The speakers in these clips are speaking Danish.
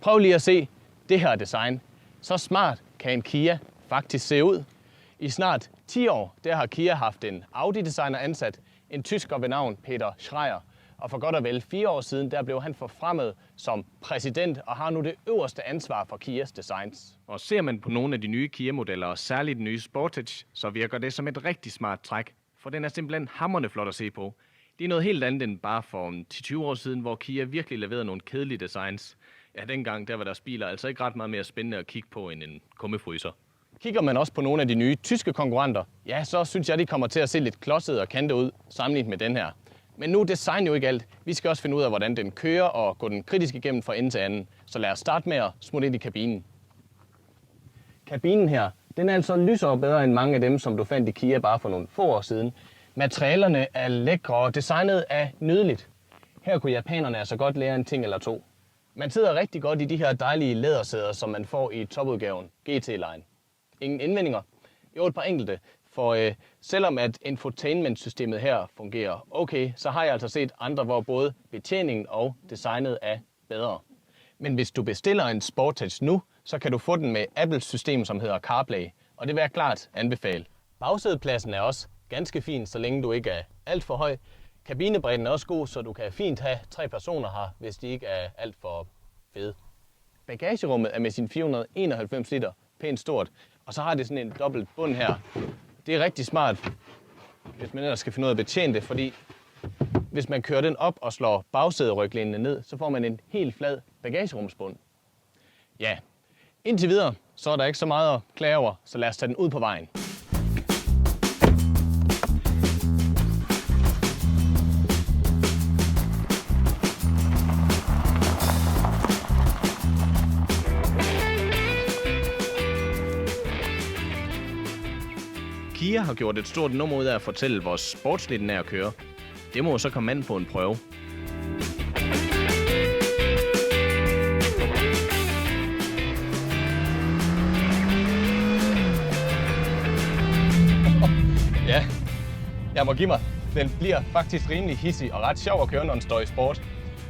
Prøv lige at se det her design. Så smart kan en Kia faktisk se ud. I snart 10 år der har Kia haft en Audi-designer ansat, en tysker ved navn Peter Schreier. Og for godt og vel 4 år siden, der blev han forfremmet som præsident og har nu det øverste ansvar for Kias designs. Og ser man på nogle af de nye Kia-modeller, og særligt den nye Sportage, så virker det som et rigtig smart træk, for den er simpelthen hamrende flot at se på. Det er noget helt andet end bare for 10-20 år siden, hvor Kia virkelig leverede nogle kedelige designs. Ja, dengang der var deres biler altså ikke ret meget mere spændende at kigge på end en kummefryser. Kigger man også på nogle af de nye tyske konkurrenter, ja, så synes jeg, de kommer til at se lidt klodset og kantet ud sammenlignet med den her. Men nu er design jo ikke alt. Vi skal også finde ud af, hvordan den kører og gå den kritisk igennem fra ende til anden. Så lad os starte med at smutte ind i kabinen. Kabinen her, den er altså lysere og bedre end mange af dem, som du fandt i Kia bare for nogle få år siden. Materialerne er lækre og designet er nydeligt. Her kunne japanerne altså godt lære en ting eller to. Man sidder rigtig godt i de her dejlige lædersæder, som man får i topudgaven GT-line. Ingen indvendinger? Jo, et par enkelte. For selvom at infotainmentsystemet her fungerer okay, så har jeg altså set andre, hvor både betjeningen og designet er bedre. Men hvis du bestiller en Sportage nu, så kan du få den med Apples system, som hedder CarPlay, og det vil jeg klart anbefale. Bagsædepladsen er også ganske fin, så længe du ikke er alt for høj. Kabinebredden er også god, så du kan fint have 3 personer her, hvis de ikke er alt for fede. Bagagerummet er med sin 491 liter pænt stort, og så har det sådan en dobbelt bund her. Det er rigtig smart, hvis man ellers skal finde ud af at betjene det, fordi hvis man kører den op og slår bagsæderyglænet ned, så får man en helt flad bagagerumsbund. Ja, indtil videre, så er der ikke så meget at klage over, så lad os tage den ud på vejen. Kia har gjort et stort nummer ud af at fortælle, hvor sportsligt den er at køre. Det må så komme an på en prøve. Ja, jeg må give mig. Den bliver faktisk rimelig hissig og ret sjov at køre, når den står i sport.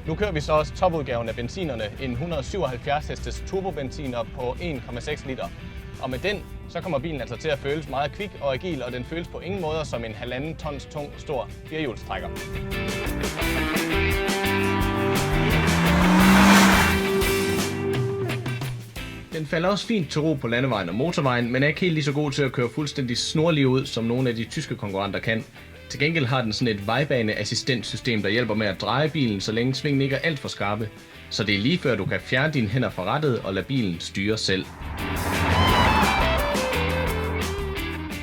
Nu kører vi så også topudgaven af benzinerne, en 177 hestes turbobenziner på 1,6 liter. Og med den, så kommer bilen altså til at føles meget kvik og agil, og den føles på ingen måder som en 1,5 tons tung, stor firehjulstrækker. Den falder også fint til ro på landevejen og motorvejen, men er ikke helt lige så god til at køre fuldstændig snorlig ud, som nogle af de tyske konkurrenter kan. Til gengæld har den sådan et vejbaneassistentsystem, der hjælper med at dreje bilen, så længe svingen ikke er alt for skarpe. Så det er lige før du kan fjerne dine hænder fra rattet og lade bilen styre selv.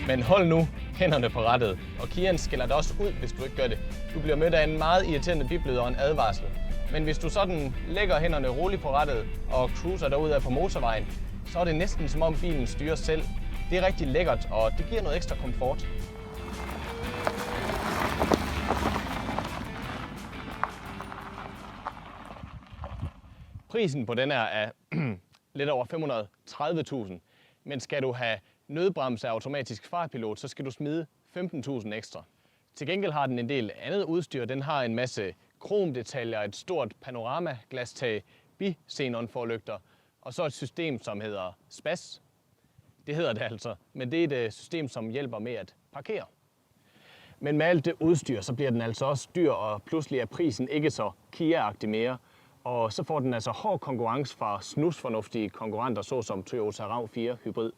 Men hold nu hænderne på rattet, og Kiaen skiller dig også ud, hvis du ikke gør det. Du bliver mødt af en meget irriterende biplyder og en advarsel. Men hvis du sådan lægger hænderne roligt på rattet og cruiser derud af på motorvejen, så er det næsten som om bilen styrer selv. Det er rigtig lækkert, og det giver noget ekstra komfort. Prisen på den er lidt over 530.000, men skal du have nødbremse af automatisk fartpilot, så skal du smide 15.000 ekstra. Til gengæld har den en del andet udstyr. Den har en masse kromdetaljer, et stort panoramaglasstag, bi-xenonforlygter og så et system, som hedder SPAS. Det hedder det altså, men det er et system, som hjælper med at parkere. Men med alt det udstyr, så bliver den altså også dyr, og pludselig er prisen ikke så Kia-agtig mere. Og så får den altså hård konkurrence fra snusfornuftige konkurrenter, såsom Toyota RAV4 Hybrid.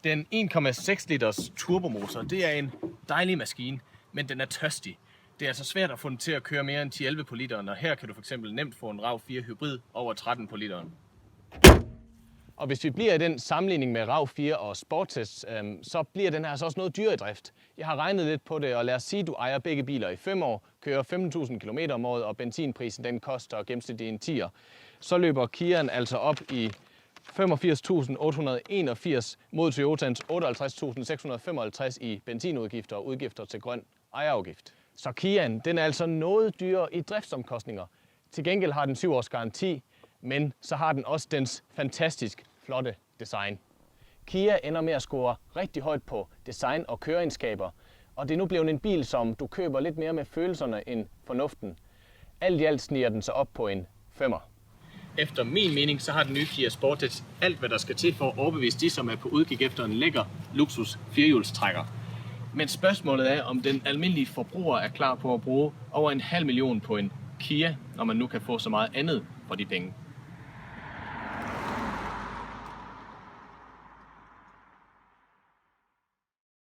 Den 1,6 liters turbomotor, det er en dejlig maskine, men den er tørstig. Det er altså svært at få den til at køre mere end 10-11 på literen, og her kan du fx nemt få en RAV4 Hybrid over 13 på literen. Og hvis vi bliver i den sammenligning med RAV4 og Sportage, så bliver den her altså også noget dyrere i drift. Jeg har regnet lidt på det, og lad os sige, at du ejer begge biler i 5 år, kører 15.000 km om året, og benzinprisen den koster gennemsnitligt en 10'er. Så løber Kiaen altså op i 85.881 mod Toyotans 58.655 i benzinudgifter og udgifter til grøn ejerafgift. Så Kiaen, den er altså noget dyrere i driftsomkostninger. Til gengæld har den 7 års garanti, men så har den også dens fantastisk flotte design. Kia ender med at score rigtig højt på design og køreegenskaber, og det er nu blevet en bil, som du køber lidt mere med følelserne end fornuften. Alt i alt sniger den sig op på en 5'er. efter min mening, så har den nye Kia Sportage alt, hvad der skal til for at overbevise de, som er på udkig efter en lækker luksus firehjulstrækker. Men spørgsmålet er, om den almindelige forbruger er klar på at bruge over 500.000 på en Kia, når man nu kan få så meget andet for de penge.